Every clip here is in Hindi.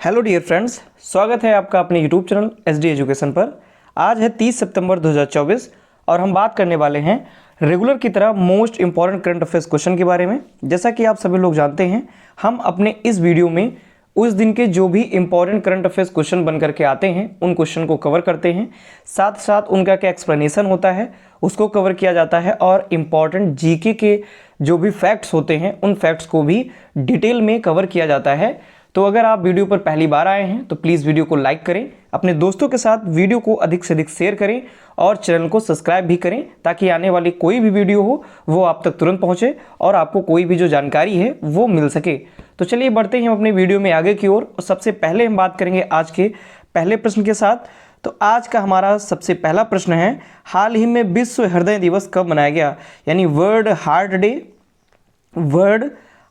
हेलो डियर फ्रेंड्स, स्वागत है आपका अपने यूट्यूब चैनल SD एजुकेशन पर। आज है 30 सितंबर 2024 और हम बात करने वाले हैं रेगुलर की तरह most important current affairs question के बारे में। जैसा कि आप सभी लोग जानते हैं, हम अपने इस वीडियो में उस दिन के जो भी इंपॉर्टेंट करंट अफेयर्स क्वेश्चन बन करके आते हैं उन क्वेश्चन को कवर करते हैं, साथ साथ उनका क्या एक्सप्लेनेशन होता है उसको कवर किया जाता है और इम्पॉर्टेंट जीके के जो भी फैक्ट्स होते हैं उन फैक्ट्स को भी डिटेल में कवर किया जाता है। तो अगर आप वीडियो पर पहली बार आए हैं तो प्लीज़ वीडियो को लाइक करें, अपने दोस्तों के साथ वीडियो को अधिक से अधिक शेयर करें और चैनल को सब्सक्राइब भी करें ताकि आने वाली कोई भी वीडियो हो वो आप तक तुरंत पहुंचे और आपको कोई भी जो जानकारी है वो मिल सके। तो चलिए बढ़ते हैं अपने वीडियो में आगे की ओर और सबसे पहले हम बात करेंगे आज के पहले प्रश्न के साथ। तो आज का हमारा सबसे पहला प्रश्न है, हाल ही में विश्व हृदय दिवस कब मनाया गया? यानी वर्ल्ड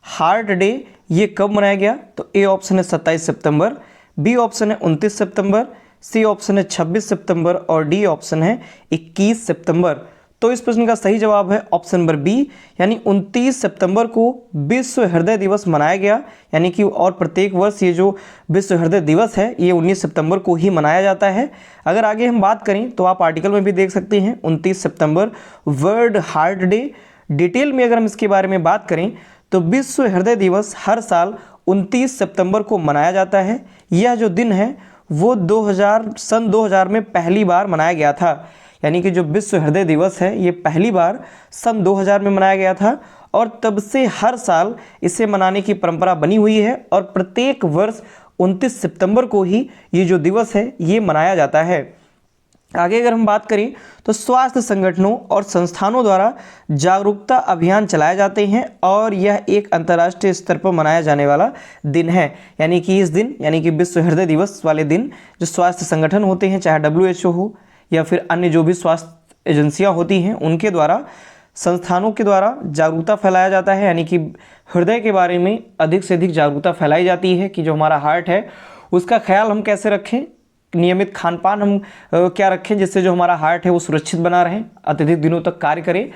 हार्ट डे ये कब मनाया गया? तो ए ऑप्शन है 27 सितंबर, बी ऑप्शन है 29 सितंबर, सी ऑप्शन है 26 सितंबर और डी ऑप्शन है 21 सितंबर। तो इस प्रश्न का सही जवाब है ऑप्शन नंबर बी, यानी 29 सितंबर को विश्व हृदय दिवस मनाया गया। यानी कि और प्रत्येक वर्ष ये जो विश्व हृदय दिवस है ये 19 सितंबर को ही मनाया जाता है। अगर आगे हम बात करें तो आप आर्टिकल में भी देख सकते हैं 29 सितंबर वर्ल्ड हार्ट डे। डिटेल में अगर हम इसके बारे में बात करें तो विश्व हृदय दिवस हर साल 29 सितंबर को मनाया जाता है। यह जो दिन है वो सन 2000 में पहली बार मनाया गया था। यानी कि जो विश्व हृदय दिवस है ये पहली बार सन 2000 में मनाया गया था और तब से हर साल इसे मनाने की परंपरा बनी हुई है और प्रत्येक वर्ष 29 सितंबर को ही ये जो दिवस है ये मनाया जाता है। आगे अगर हम बात करें तो स्वास्थ्य संगठनों और संस्थानों द्वारा जागरूकता अभियान चलाए जाते हैं और यह एक अंतर्राष्ट्रीय स्तर पर मनाया जाने वाला दिन है। यानी कि इस दिन यानी कि विश्व हृदय दिवस वाले दिन जो स्वास्थ्य संगठन होते हैं, चाहे WHO हो या फिर अन्य जो भी स्वास्थ्य एजेंसियां होती हैं, उनके द्वारा संस्थानों के द्वारा जागरूकता फैलाया जाता है। यानी कि हृदय के बारे में अधिक से अधिक जागरूकता फैलाई जाती है कि जो हमारा हार्ट है उसका ख्याल हम कैसे रखें, नियमित खान पान हम क्या रखें जिससे जो हमारा हार्ट है वो सुरक्षित बना रहे, अत्यधिक दिनों तक कार्य करे,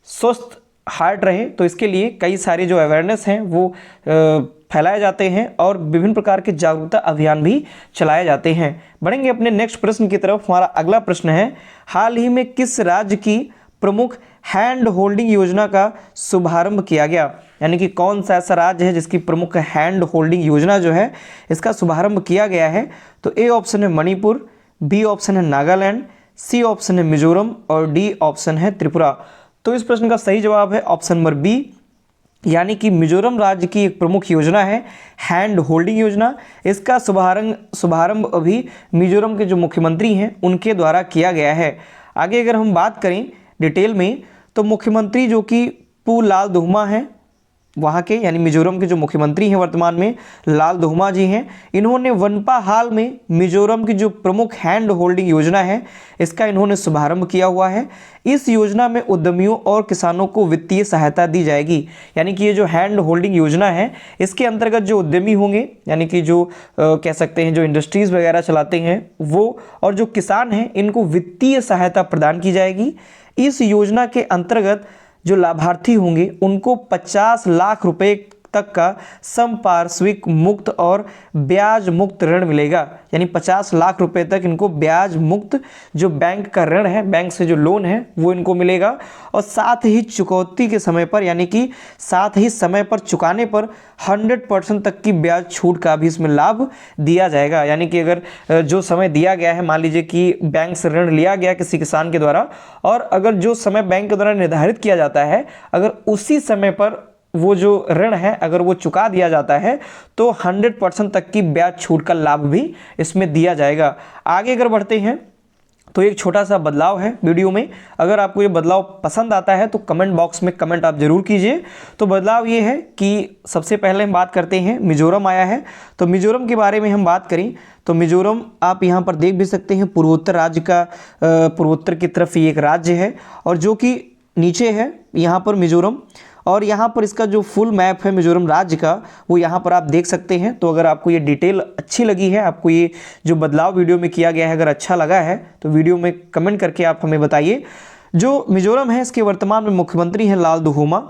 स्वस्थ हार्ट रहे। तो इसके लिए कई सारे जो अवेयरनेस हैं वो फैलाए जाते हैं और विभिन्न प्रकार के जागरूकता अभियान भी चलाए जाते हैं। बढ़ेंगे अपने नेक्स्ट प्रश्न की तरफ। हमारा अगला प्रश्न है, हाल ही में किस राज्य की प्रमुख हैंड होल्डिंग योजना का शुभारंभ किया गया? यानी कि कौन सा ऐसा राज्य है जिसकी प्रमुख हैंड होल्डिंग योजना जो है इसका शुभारंभ किया गया है? तो ए ऑप्शन है मणिपुर, बी ऑप्शन है नागालैंड, सी ऑप्शन है मिजोरम और डी ऑप्शन है त्रिपुरा। तो इस प्रश्न का सही जवाब है ऑप्शन नंबर बी, यानी कि मिजोरम राज्य की एक प्रमुख योजना है हैंड होल्डिंग योजना। इसका शुभारंभ अभी मिजोरम के जो मुख्यमंत्री हैं उनके द्वारा किया गया है। आगे अगर हम बात करें डिटेल में तो मुख्यमंत्री जो कि पू लाल दुहमा हैं वहाँ के, यानी मिजोरम के जो मुख्यमंत्री हैं वर्तमान में लाल दुहमा जी हैं, इन्होंने वनपा हाल में मिजोरम की जो प्रमुख हैंड होल्डिंग योजना है इसका इन्होंने शुभारंभ किया हुआ है। इस योजना में उद्यमियों और किसानों को वित्तीय सहायता दी जाएगी। यानी कि ये जो हैंड होल्डिंग योजना है इसके अंतर्गत जो उद्यमी होंगे, यानी कि जो कह सकते हैं जो इंडस्ट्रीज़ वगैरह चलाते हैं वो, और जो किसान हैं इनको वित्तीय सहायता प्रदान की जाएगी। इस योजना के अंतर्गत जो लाभार्थी होंगे उनको 50 लाख रुपए तक का संपार्श्विक मुक्त और ब्याज मुक्त ऋण मिलेगा। यानी 50 लाख रुपए तक इनको ब्याज मुक्त जो बैंक का ऋण है, बैंक से जो लोन है वो इनको मिलेगा और साथ ही चुकौती के समय पर, यानी कि साथ ही समय पर चुकाने पर 100% तक की ब्याज छूट का भी इसमें लाभ दिया जाएगा। यानी कि अगर जो समय दिया गया है, मान लीजिए कि बैंक से ऋण लिया गया किसी किसान के द्वारा और अगर जो समय बैंक के द्वारा निर्धारित किया जाता है अगर उसी समय पर वो जो ऋण है अगर वो चुका दिया जाता है तो 100% तक की ब्याज छूट का लाभ भी इसमें दिया जाएगा। आगे अगर बढ़ते हैं तो एक छोटा सा बदलाव है वीडियो में। अगर आपको ये बदलाव पसंद आता है तो कमेंट बॉक्स में कमेंट आप जरूर कीजिए। तो बदलाव ये है कि सबसे पहले हम बात करते हैं मिजोरम आया है। तो मिजोरम के बारे में हम बात करें तो मिजोरम आप यहाँ पर देख भी सकते हैं, पूर्वोत्तर राज्य का पूर्वोत्तर की तरफ ये एक राज्य है और जो कि नीचे है यहाँ पर मिजोरम, और यहाँ पर इसका जो फुल मैप है मिजोरम राज्य का वो यहाँ पर आप देख सकते हैं। तो अगर आपको ये डिटेल अच्छी लगी है, आपको ये जो बदलाव वीडियो में किया गया है अगर अच्छा लगा है तो वीडियो में कमेंट करके आप हमें बताइए। जो मिजोरम है इसके वर्तमान में मुख्यमंत्री हैं लाल दुहोमा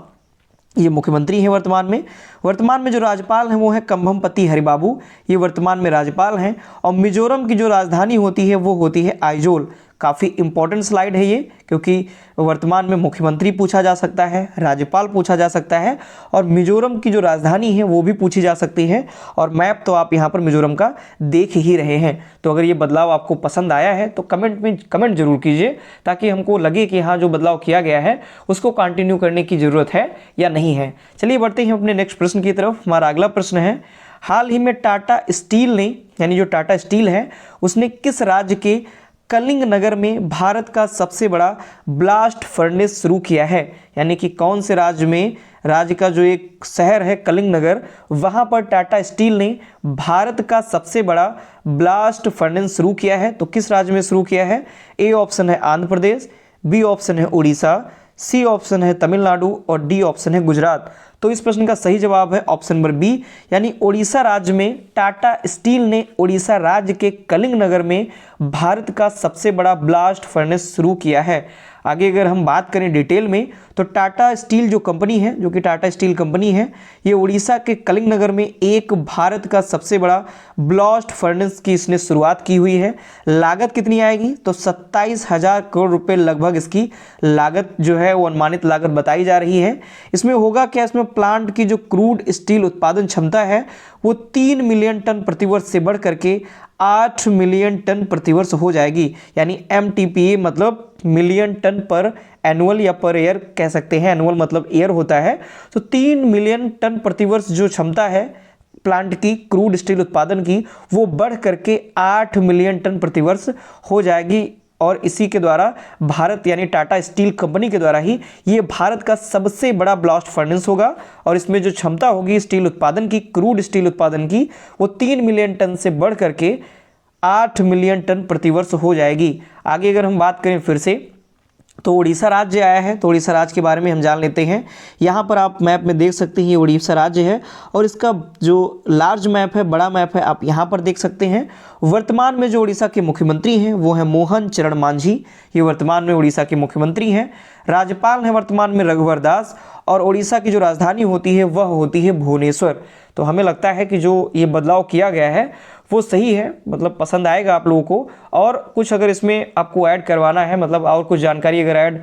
ये मुख्यमंत्री हैं वर्तमान में जो राज्यपाल हैं वो है कंभमपति हरिबाबू, ये वर्तमान में राज्यपाल हैं। और मिजोरम की जो राजधानी होती है वो होती है आइजोल। काफ़ी इंपॉर्टेंट स्लाइड है ये, क्योंकि वर्तमान में मुख्यमंत्री पूछा जा सकता है, राज्यपाल पूछा जा सकता है, और मिजोरम की जो राजधानी है वो भी पूछी जा सकती है। और मैप तो आप यहाँ पर मिजोरम का देख ही रहे हैं। तो अगर ये बदलाव आपको पसंद आया है तो कमेंट में कमेंट जरूर कीजिए, ताकि हमको लगे कि हाँ जो बदलाव किया गया है उसको कंटिन्यू करने की ज़रूरत है या नहीं है। चलिए बढ़ते हैं अपने नेक्स्ट प्रश्न की तरफ। हमारा अगला प्रश्न है, हाल ही में टाटा स्टील ने, यानी जो टाटा स्टील है उसने किस राज्य के कलिंग नगर में भारत का सबसे बड़ा ब्लास्ट फर्नेस शुरू किया है? यानी कि कौन से राज्य का जो एक शहर है कलिंग नगर, वहां पर टाटा स्टील ने भारत का सबसे बड़ा ब्लास्ट फर्नेस शुरू किया है। तो किस राज्य में शुरू किया है? ए ऑप्शन है आंध्र प्रदेश, बी ऑप्शन है उड़ीसा, सी ऑप्शन है तमिलनाडु और डी ऑप्शन है गुजरात। तो इस प्रश्न का सही जवाब है ऑप्शन नंबर बी, यानी उड़ीसा राज्य में टाटा स्टील ने उड़ीसा राज्य के कलिंग नगर में भारत का सबसे बड़ा ब्लास्ट फर्नेस शुरू किया है। आगे अगर हम बात करें डिटेल में, तो टाटा स्टील जो कंपनी है, जो कि टाटा स्टील कंपनी है, ये उड़ीसा के कलिंग नगर में एक भारत का सबसे बड़ा ब्लास्ट फर्नेस की इसने शुरुआत की हुई है। लागत कितनी आएगी? तो 27,000 करोड़ रुपए लगभग इसकी लागत जो है वो अनुमानित लागत बताई जा रही है। इसमें होगा क्या, इसमें प्लांट की जो क्रूड स्टील उत्पादन क्षमता है वो 3 मिलियन टन प्रतिवर्ष से बढ़ करके 8 मिलियन टन प्रतिवर्ष हो जाएगी। यानी MTPA मतलब मिलियन टन पर एनुअल या पर ईयर कह सकते हैं, एनुअल मतलब ईयर होता है। तो 3 मिलियन टन प्रतिवर्ष जो क्षमता है प्लांट की क्रूड स्टील उत्पादन की, वो बढ़ करके 8 मिलियन टन प्रतिवर्ष हो जाएगी। और इसी के द्वारा भारत यानी टाटा स्टील कंपनी के द्वारा ही ये भारत का सबसे बड़ा ब्लास्ट फर्नेस होगा। और इसमें जो क्षमता होगी स्टील उत्पादन की, क्रूड स्टील उत्पादन की, वो 3 मिलियन टन से बढ़ करके 8 मिलियन टन प्रतिवर्ष हो जाएगी। आगे अगर हम बात करें फिर से, तो उड़ीसा राज्य आया है, तो उड़ीसा राज्य के बारे में हम जान लेते हैं। यहाँ पर आप मैप में देख सकते हैं ये उड़ीसा राज्य है, और इसका जो लार्ज मैप है, बड़ा मैप है, आप यहाँ पर देख सकते हैं। वर्तमान में जो उड़ीसा के मुख्यमंत्री हैं वो है मोहन चरण मांझी, ये वर्तमान में उड़ीसा के मुख्यमंत्री हैं। राज्यपाल हैं वर्तमान में रघुवर दास, और उड़ीसा की जो राजधानी होती है वह होती है भुवनेश्वर। तो हमें लगता है कि जो ये बदलाव किया गया है वो सही है, मतलब पसंद आएगा आप लोगों को। और कुछ अगर इसमें आपको ऐड करवाना है, मतलब और कुछ जानकारी अगर ऐड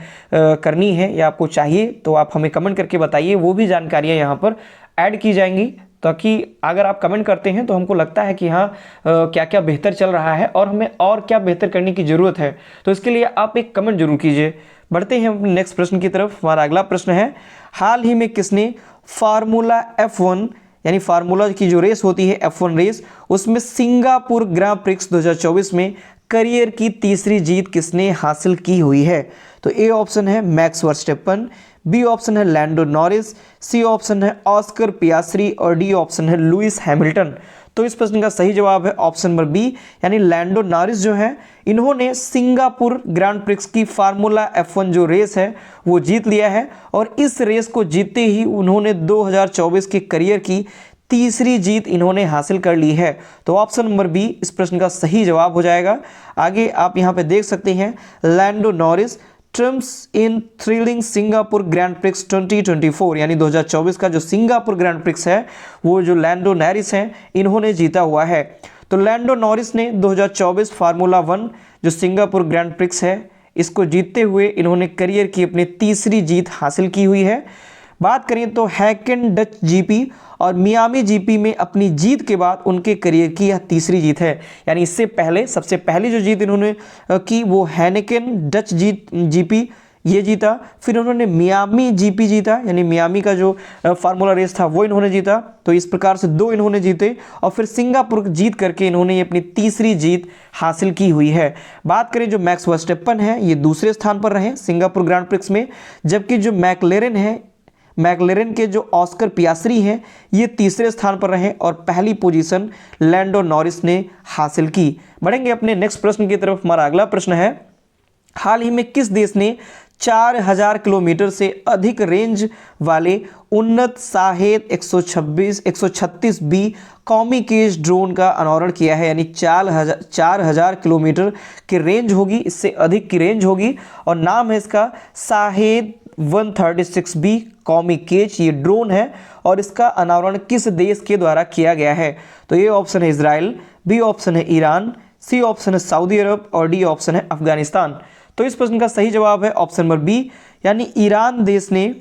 करनी है या आपको चाहिए, तो आप हमें कमेंट करके बताइए, वो भी जानकारियाँ यहाँ पर ऐड की जाएंगी। ताकि अगर आप कमेंट करते हैं तो हमको लगता है कि हाँ क्या क्या बेहतर चल रहा है और हमें और क्या बेहतर करने की ज़रूरत है। तो इसके लिए आप एक कमेंट जरूर कीजिए। बढ़ते हैं अपने नेक्स्ट प्रश्न की तरफ। हमारा अगला प्रश्न है, हाल ही में किसने फार्मूला F1 यानी फार्मूला की जो रेस होती है F1 रेस, उसमें सिंगापुर ग्रां प्रिक्स 2024 में करियर की तीसरी जीत किसने हासिल की हुई है? तो ए ऑप्शन है मैक्स वर्स्टेपन, बी ऑप्शन है लैंडो नॉरिस, सी ऑप्शन है ऑस्कर पियास्त्री और डी ऑप्शन है लुइस हैमिल्टन। तो इस प्रश्न का सही जवाब है ऑप्शन नंबर बी, यानी लैंडो नॉरिस जो है इन्होंने सिंगापुर ग्रांड प्रिक्स की फार्मूला F1 जो रेस है वो जीत लिया है। और इस रेस को जीतते ही उन्होंने 2024 के करियर की तीसरी जीत इन्होंने हासिल कर ली है। तो ऑप्शन नंबर बी इस प्रश्न का सही जवाब हो जाएगा। आगे आप यहाँ पे देख सकते हैं, लैंडो नॉरिस ट्रम्स इन थ्रिलिंग सिंगापुर ग्रैंड प्रिक्स 2024, यानी 2024 का जो सिंगापुर ग्रैंड प्रिक्स है वो जो लैंडो नॉरिस हैं इन्होंने जीता हुआ है। तो लैंडो नॉरिस ने 2024 फार्मूला 1 जो सिंगापुर ग्रैंड प्रिक्स है इसको जीतते हुए इन्होंने करियर की अपनी तीसरी जीत हासिल की हुई है। बात करें तो हैकेन डच जीपी और मियामी जीपी में अपनी जीत के बाद उनके करियर की यह तीसरी जीत है। यानी इससे पहले सबसे पहली जो जीत इन्होंने की वो हैनेकेन डच जीपी ये जीता, फिर उन्होंने मियामी जीपी जीता, यानी मियामी का जो फार्मूला रेस था वो इन्होंने जीता। तो इस प्रकार से 2 इन्होंने जीते और फिर सिंगापुर जीत करके इन्होंने ये अपनी तीसरी जीत हासिल की हुई है। बात करें जो मैक्स वर्स्टेपन है ये दूसरे स्थान पर रहे सिंगापुर ग्रैंड प्रिक्स में, जबकि जो मैकलेरन है, मैकलेरन के जो ऑस्कर पियास्त्री हैं ये तीसरे स्थान पर रहे और पहली पोजीशन लैंडो नॉरिस ने हासिल की। बढ़ेंगे अपने नेक्स्ट प्रश्न की तरफ। हमारा अगला प्रश्न है, हाल ही में किस देश ने 4000 किलोमीटर से अधिक रेंज वाले उन्नत शाहेद 136B कौमी केज ड्रोन का अनावरण किया है? यानी 4000 किलोमीटर की रेंज होगी, इससे अधिक की रेंज होगी और नाम है इसका शाहेद 136B कॉमिकेच ये ड्रोन है और इसका अनावरण किस देश के द्वारा किया गया है? तो ए ऑप्शन है इजराइल, बी ऑप्शन है ईरान, सी ऑप्शन है सऊदी अरब और डी ऑप्शन है अफगानिस्तान। तो इस प्रश्न का सही जवाब है ऑप्शन नंबर बी, यानी ईरान देश ने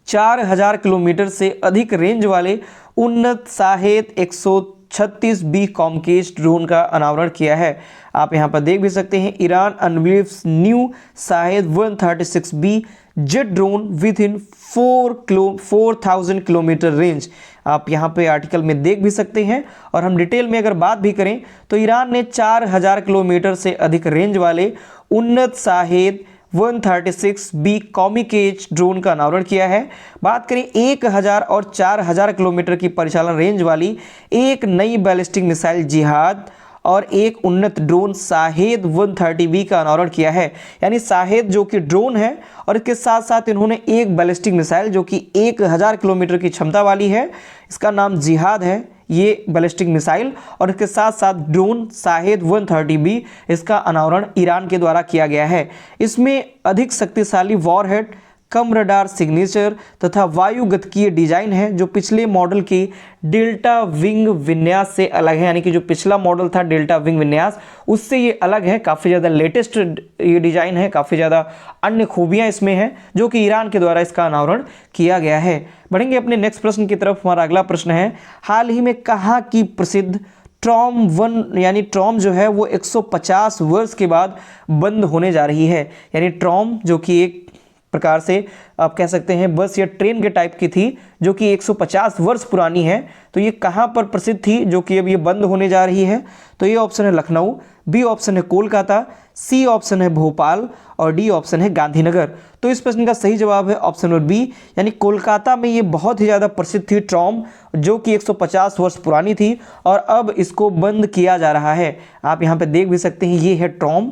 4000 किलोमीटर से अधिक रेंज वाले उन्नत शाहेद 136B कॉमकेच ड्रोन का अनावरण किया है। आप यहाँ पर देख भी सकते हैं, Iran unveils new Shahed 136B jet drone with in 4000 kilometre range. आप यहाँ पे आर्टिकल में देख भी सकते हैं। और हम डिटेल में अगर बात भी करें तो ईरान ने 4000 किलोमीटर से अधिक रेंज वाले उन्नत शाहेद 136B कॉमिकेच ड्रोन का अनावरण किया है। बात करें 1000 और 4000 किलोमीटर की परिचालन रेंज वाली एक नई बैलिस्टिक मिसाइल जिहाद और एक उन्नत ड्रोन शाहेद 130B का अनावरण किया है। यानी शाहेद जो कि ड्रोन है और इसके साथ साथ इन्होंने एक बैलिस्टिक मिसाइल जो कि 1000 किलोमीटर की क्षमता वाली है, इसका नाम जिहाद है ये बैलिस्टिक मिसाइल, और इसके साथ साथ ड्रोन शाहेद 130B इसका अनावरण ईरान के द्वारा किया गया है। इसमें अधिक शक्तिशाली वॉरहेड, कम रडार सिग्नेचर तथा वायुगतिकीय डिजाइन है जो पिछले मॉडल के डेल्टा विंग विन्यास से अलग है। यानी कि जो पिछला मॉडल था डेल्टा विंग विन्यास उससे ये अलग है, काफ़ी ज़्यादा लेटेस्ट ये डिजाइन है, काफ़ी ज़्यादा अन्य खूबियाँ इसमें हैं जो कि ईरान के द्वारा इसका अनावरण किया गया है। बढ़ेंगे अपने नेक्स्ट प्रश्न की तरफ। हमारा अगला प्रश्न है, हाल ही में कहाँ की प्रसिद्ध ट्रॉम 1 यानी ट्रॉम जो है वो 150 वर्ष के बाद बंद होने जा रही है। यानी ट्रॉम जो कि एक प्रकार से आप कह सकते हैं बस या ट्रेन के टाइप की थी जो कि 150 वर्ष पुरानी है, तो ये कहाँ पर प्रसिद्ध थी जो कि अब ये बंद होने जा रही है? तो ये ऑप्शन है लखनऊ, बी ऑप्शन है कोलकाता, सी ऑप्शन है भोपाल और डी ऑप्शन है गांधीनगर। तो इस प्रश्न का सही जवाब है ऑप्शन नंबर बी, यानी कोलकाता में ये बहुत ही ज़्यादा प्रसिद्ध थी ट्रॉम जो कि 150 वर्ष पुरानी थी और अब इसको बंद किया जा रहा है। आप यहाँ पे देख भी सकते हैं, ये है ट्रॉम।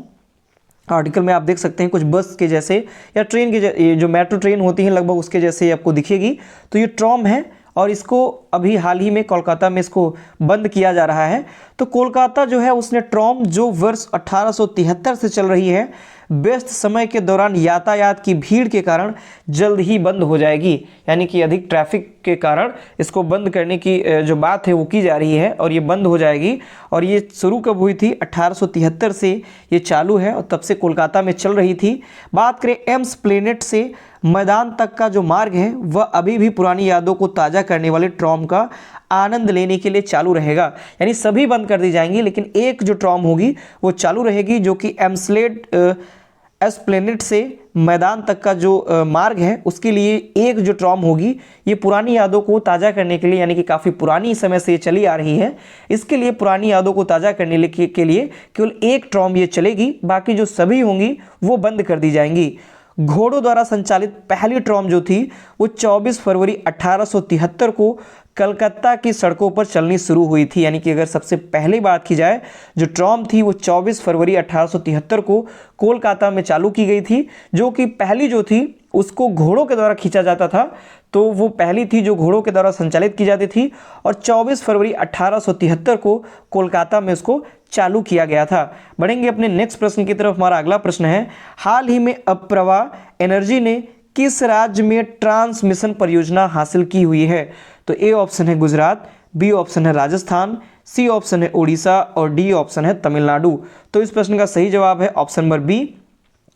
आर्टिकल में आप देख सकते हैं कुछ बस के जैसे या ट्रेन के जो मेट्रो ट्रेन होती है लगभग उसके जैसे आपको दिखेगी। तो ये ट्रॉम है और इसको अभी हाल ही में कोलकाता में इसको बंद किया जा रहा है। तो कोलकाता जो है उसने ट्रॉम जो वर्ष 1873 से चल रही है, व्यस्त समय के दौरान यातायात की भीड़ के कारण जल्द ही बंद हो जाएगी। यानी कि अधिक ट्रैफिक के कारण इसको बंद करने की जो बात है वो की जा रही है और ये बंद हो जाएगी। और ये शुरू कब हुई थी? 1873 से ये चालू है और तब से कोलकाता में चल रही थी। बात करें एम्स प्लेनेट से मैदान तक का जो मार्ग है वह अभी भी पुरानी यादों को ताज़ा करने वाले ट्रॉम का आनंद लेने के लिए चालू रहेगा। यानी सभी बंद कर दी जाएंगी लेकिन एक जो ट्रॉम होगी वो चालू रहेगी जो कि एस्प्लेनेड से मैदान तक का जो मार्ग है उसके लिए एक जो ट्रॉम होगी ये पुरानी यादों को ताज़ा करने के लिए, यानी कि काफ़ी पुरानी समय से ये चली आ रही है, इसके लिए पुरानी यादों को ताज़ा करने के लिए केवल एक ट्रॉम ये चलेगी, बाकी जो सभी होंगी वो बंद कर दी जाएंगी। घोड़ों द्वारा संचालित पहली ट्रॉम जो थी वो 24 फरवरी 1873 को कलकत्ता की सड़कों पर चलनी शुरू हुई थी। यानी कि अगर सबसे पहली बात की जाए जो ट्रॉम थी वो 24 फरवरी 1873 को कोलकाता में चालू की गई थी, जो कि पहली जो थी उसको घोड़ों के द्वारा खींचा जाता था। तो वो पहली थी जो घोड़ों के द्वारा संचालित की जाती थी और 24 फरवरी 1873 को कोलकाता में उसको चालू किया गया था। बढ़ेंगे अपने नेक्स्ट प्रश्न की तरफ। हमारा अगला प्रश्न है, हाल ही में अप्रवा एनर्जी ने किस राज्य में ट्रांसमिशन परियोजना हासिल की हुई है? तो ए ऑप्शन है गुजरात, बी ऑप्शन है राजस्थान, सी ऑप्शन है उड़ीसा और डी ऑप्शन है तमिलनाडु। तो इस प्रश्न का सही जवाब है ऑप्शन नंबर बी,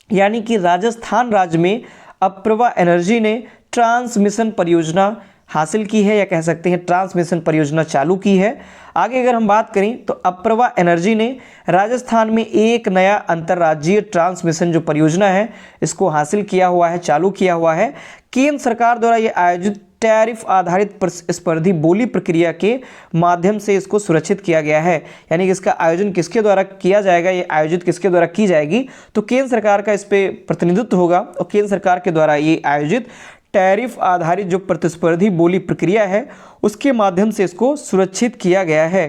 यानी कि राजस्थान राज्य में अप्रवा एनर्जी ने ट्रांसमिशन परियोजना हासिल की है या कह सकते हैं ट्रांसमिशन परियोजना चालू की है। आगे अगर हम बात करें तो अप्रवा एनर्जी ने राजस्थान में एक नया अंतर्राज्यीय ट्रांसमिशन जो परियोजना है इसको हासिल किया हुआ है, चालू किया हुआ है। केंद्र सरकार द्वारा ये आयोजित टैरिफ आधारित प्रतिस्पर्धी बोली प्रक्रिया के माध्यम से इसको सुरक्षित किया गया है। यानी कि इसका आयोजन किसके द्वारा किया जाएगा, ये आयोजित किसके द्वारा की जाएगी? तो केंद्र सरकार का इस पे प्रतिनिधित्व होगा और केंद्र सरकार के द्वारा ये आयोजित टैरिफ आधारित जो प्रतिस्पर्धी बोली प्रक्रिया है उसके माध्यम से इसको सुरक्षित किया गया है।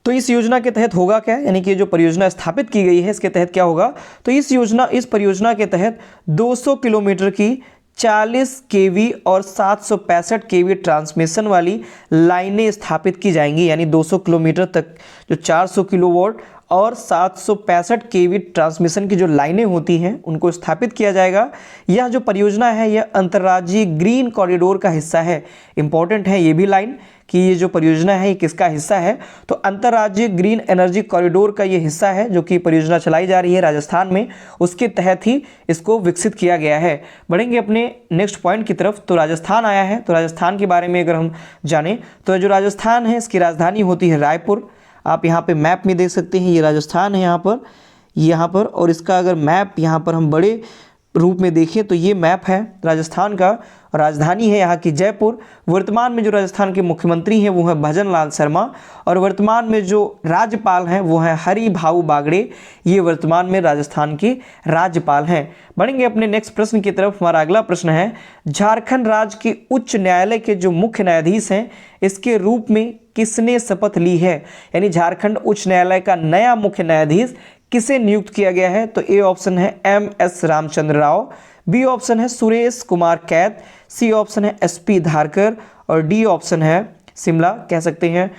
तो इस योजना के तहत होगा क्या, यानी कि जो परियोजना स्थापित की गई है इसके तहत क्या होगा? तो इस परियोजना के तहत 200 किलोमीटर की 40 केवी और 765 केवी ट्रांसमिशन वाली लाइनें स्थापित की जाएंगी। यानी 200 किलोमीटर तक जो 400 किलोवाट और 765 केवी ट्रांसमिशन की जो लाइनें होती हैं उनको स्थापित किया जाएगा। यह जो परियोजना है यह अंतर्राज्यीय ग्रीन कॉरिडोर का हिस्सा है। इंपॉर्टेंट है ये भी लाइन कि ये जो परियोजना है ये किसका हिस्सा है, तो अंतर्राज्यीय ग्रीन एनर्जी कॉरिडोर का ये हिस्सा है जो कि परियोजना चलाई जा रही है राजस्थान में, उसके तहत ही इसको विकसित किया गया है। बढ़ेंगे अपने नेक्स्ट पॉइंट की तरफ। तो राजस्थान आया है, तो राजस्थान के बारे में अगर हम जानें तो जो राजस्थान है इसकी राजधानी होती है रायपुर। आप यहाँ पे मैप में देख सकते हैं ये राजस्थान है यहाँ पर और इसका अगर मैप यहाँ पर हम बड़े रूप में देखें तो ये मैप है राजस्थान का। राजधानी है यहाँ की जयपुर। वर्तमान में जो राजस्थान के मुख्यमंत्री हैं वो है भजन लाल शर्मा और वर्तमान में जो राज्यपाल हैं वो है हरि भाऊ बागड़े। ये वर्तमान में राजस्थान के राज्यपाल हैं। बढ़ेंगे अपने नेक्स्ट प्रश्न की तरफ। हमारा अगला प्रश्न है झारखंड राज्य के उच्च न्यायालय के जो मुख्य न्यायाधीश हैं इसके रूप में किसने शपथ ली है, यानी झारखंड उच्च न्यायालय का नया मुख्य न्यायाधीश किसे नियुक्त किया गया है। तो ए ऑप्शन है MS. Ramachandra Rao, B option है सुरेश कुमार कैत, सी ऑप्शन है एस.पी. धारकर और डी ऑप्शन है शिमला। कह सकते हैं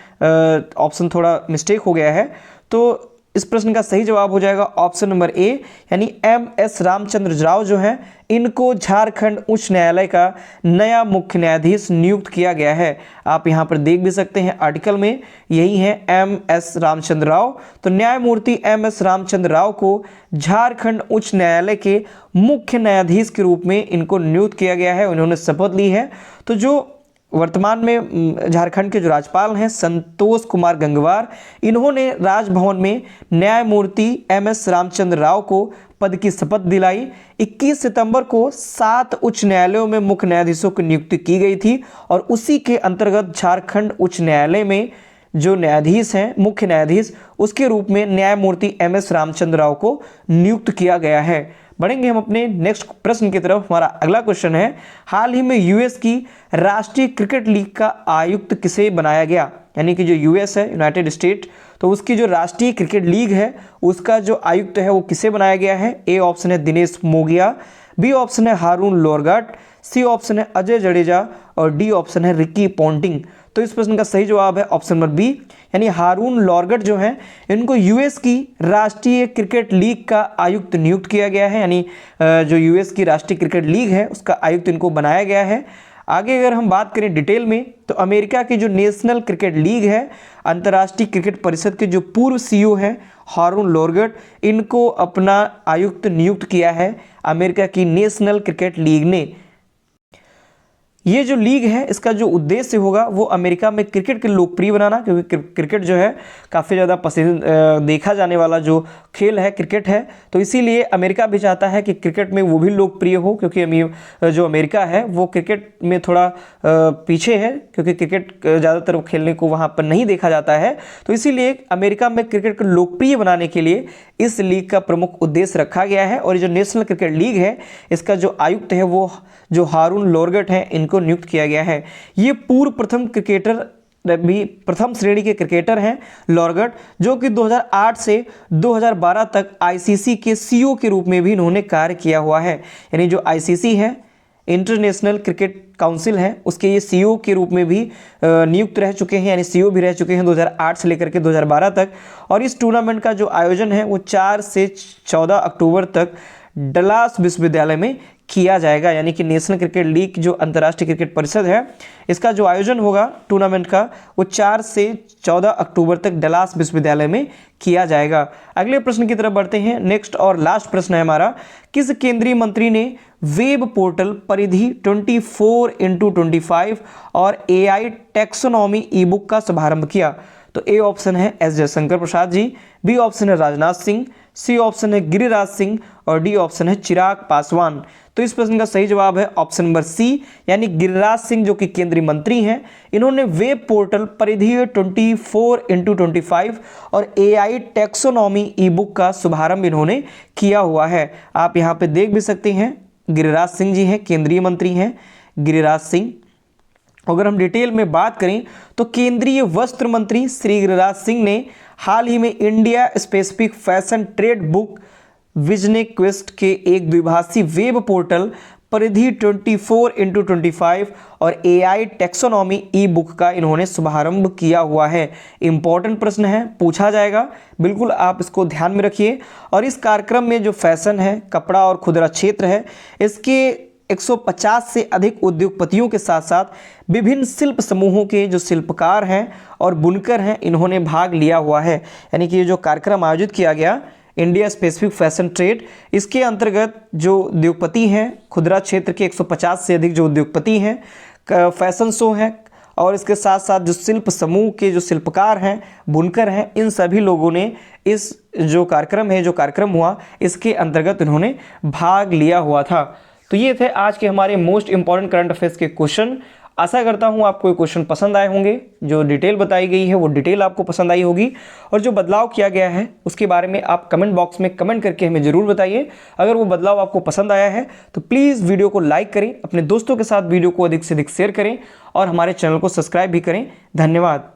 ऑप्शन थोड़ा मिस्टेक हो गया है, तो इस प्रश्न का सही जवाब हो जाएगा ऑप्शन नंबर ए, यानी एम.एस. रामचंद्र राव जो है इनको झारखंड उच्च न्यायालय का नया मुख्य न्यायाधीश नियुक्त किया गया है। आप यहाँ पर देख भी सकते हैं आर्टिकल में यही है एम.एस. रामचंद्र राव। तो न्यायमूर्ति एम.एस. रामचंद्र राव को झारखंड उच्च न्यायालय के मुख्य न्यायाधीश के रूप में इनको नियुक्त किया गया है, उन्होंने शपथ ली है। तो जो वर्तमान में झारखंड के जो राज्यपाल हैं संतोष कुमार गंगवार, इन्होंने राजभवन में न्यायमूर्ति एम.एस. रामचंद्र राव को पद की शपथ दिलाई। 21 सितंबर को 7 उच्च न्यायालयों में मुख्य न्यायाधीशों की नियुक्ति की गई थी और उसी के अंतर्गत झारखंड उच्च न्यायालय में जो न्यायाधीश हैं मुख्य न्यायाधीश उसके रूप में न्यायमूर्ति एम.एस. रामचंद्र राव को नियुक्त किया गया है। बढ़ेंगे हम अपने नेक्स्ट प्रश्न की तरफ। हमारा अगला क्वेश्चन है हाल ही में यूएस की राष्ट्रीय क्रिकेट लीग का आयुक्त किसे बनाया गया, यानी कि जो यूएस है यूनाइटेड स्टेट, तो उसकी जो राष्ट्रीय क्रिकेट लीग है उसका जो आयुक्त है वो किसे बनाया गया है। ए ऑप्शन है दिनेश मोगिया, बी ऑप्शन है हारून लोरगट, सी ऑप्शन है अजय जडेजा और डी ऑप्शन है रिकी पॉन्टिंग। तो इस प्रश्न का सही जवाब है ऑप्शन नंबर बी, यानी हारून लोरगट जो हैं इनको यूएस की राष्ट्रीय क्रिकेट लीग का आयुक्त नियुक्त किया गया है, यानी जो यूएस की राष्ट्रीय क्रिकेट लीग है उसका आयुक्त इनको बनाया गया है। आगे अगर हम बात करें डिटेल में तो अमेरिका की जो नेशनल क्रिकेट लीग है अंतर्राष्ट्रीय क्रिकेट परिषद के जो पूर्व सीईओ हैं हारून लोरगट, इनको अपना आयुक्त नियुक्त किया है अमेरिका की नेशनल क्रिकेट लीग ने। ये जो लीग है इसका जो उद्देश्य होगा वो अमेरिका में क्रिकेट के लोकप्रिय बनाना, क्योंकि क्रिकेट जो है काफ़ी ज़्यादा पसंद देखा जाने वाला जो खेल है क्रिकेट है, तो इसीलिए अमेरिका भी चाहता है कि क्रिकेट में वो भी लोकप्रिय हो, क्योंकि जो अमेरिका है वो क्रिकेट में थोड़ा पीछे है, क्योंकि क्रिकेट ज़्यादातर खेलने को वहाँ पर नहीं देखा जाता है। तो इसीलिए अमेरिका में क्रिकेट को लोकप्रिय बनाने के लिए इस लीग का प्रमुख उद्देश्य रखा गया है। और ये जो नेशनल क्रिकेट लीग है इसका जो आयुक्त है वो जो हारून लोरगट हैं इनको नियुक्त किया गया है। ये पूर्व प्रथम श्रेणी के क्रिकेटर हैं लोरगट, जो कि 2008 से 2012 तक आईसीसी के सीईओ के रूप में भी इन्होंने कार्य किया हुआ है, यानी जो आईसीसी है इंटरनेशनल क्रिकेट काउंसिल है उसके ये सीईओ के रूप में भी नियुक्त रह चुके हैं, यानी सीईओ भी रह चुके हैं 2008 से लेकर के 2012 तक। और इस टूर्नामेंट का जो आयोजन है वो 4 से 14 अक्टूबर तक डलास विश्वविद्यालय में किया जाएगा, यानी कि नेशनल क्रिकेट लीग जो अंतर्राष्ट्रीय क्रिकेट परिषद है इसका जो आयोजन होगा टूर्नामेंट का वो 4 से 14 अक्टूबर तक डलास विश्वविद्यालय में किया जाएगा। अगले प्रश्न की तरफ बढ़ते हैं। नेक्स्ट और लास्ट प्रश्न है हमारा, किस केंद्रीय मंत्री ने वेब पोर्टल परिधि 24x25 और एआई टैक्सोनॉमी ई बुक का शुभारंभ किया। तो ए ऑप्शन है S Jaishankar Prasad ji, B option है राजनाथ सिंह, सी ऑप्शन है गिरिराज सिंह और डी ऑप्शन है चिराग पासवान। तो इस प्रश्न का सही जवाब है ऑप्शन नंबर सी, यानी गिरिराज सिंह जो कि केंद्रीय मंत्री हैं, इन्होंने वेब पोर्टल परिधि 24x25 और एआई टैक्सोनॉमी ई बुक का शुभारंभ इन्होंने किया हुआ है। आप यहाँ पे देख भी सकते हैं गिरिराज सिंह जी हैं, केंद्रीय मंत्री हैं गिरिराज सिंह। अगर हम डिटेल में बात करें तो केंद्रीय वस्त्र मंत्री श्री गिरिराज सिंह ने हाल ही में India specific fashion trade book विजने क्वेस्ट के एक द्विभाषी वेब पोर्टल परिधि 24x25 और AI टैक्सोनॉमी ई बुक का इन्होंने शुभारंभ किया हुआ है। इंपॉर्टेंट प्रश्न है, पूछा जाएगा, बिल्कुल आप इसको ध्यान में रखिए। और इस कार्यक्रम में जो फैशन है, कपड़ा और खुदरा क्षेत्र है, इसके 150 से अधिक उद्योगपतियों के साथ साथ विभिन्न शिल्प समूहों के जो शिल्पकार हैं और बुनकर हैं, इन्होंने भाग लिया हुआ है। यानी कि ये जो कार्यक्रम आयोजित किया गया इंडिया स्पेसिफिक फैशन ट्रेड, इसके अंतर्गत जो उद्योगपति हैं, खुदरा क्षेत्र के 150 से अधिक जो उद्योगपति हैं, फैशन शो हैं और इसके साथ साथ जो शिल्प समूह के जो शिल्पकार हैं, बुनकर हैं, इन सभी लोगों ने इस जो कार्यक्रम है, जो कार्यक्रम हुआ, इसके अंतर्गत इन्होंने भाग लिया हुआ था। तो ये थे आज के हमारे मोस्ट इंपॉर्टेंट करंट अफेयर्स के क्वेश्चन। आशा करता हूँ आपको ये क्वेश्चन पसंद आए होंगे। जो डिटेल बताई गई है वो डिटेल आपको पसंद आई होगी और जो बदलाव किया गया है उसके बारे में आप कमेंट बॉक्स में कमेंट करके हमें ज़रूर बताइए। अगर वो बदलाव आपको पसंद आया है तो प्लीज़ वीडियो को लाइक करें, अपने दोस्तों के साथ वीडियो को अधिक से अधिक शेयर करें और हमारे चैनल को सब्सक्राइब भी करें। धन्यवाद।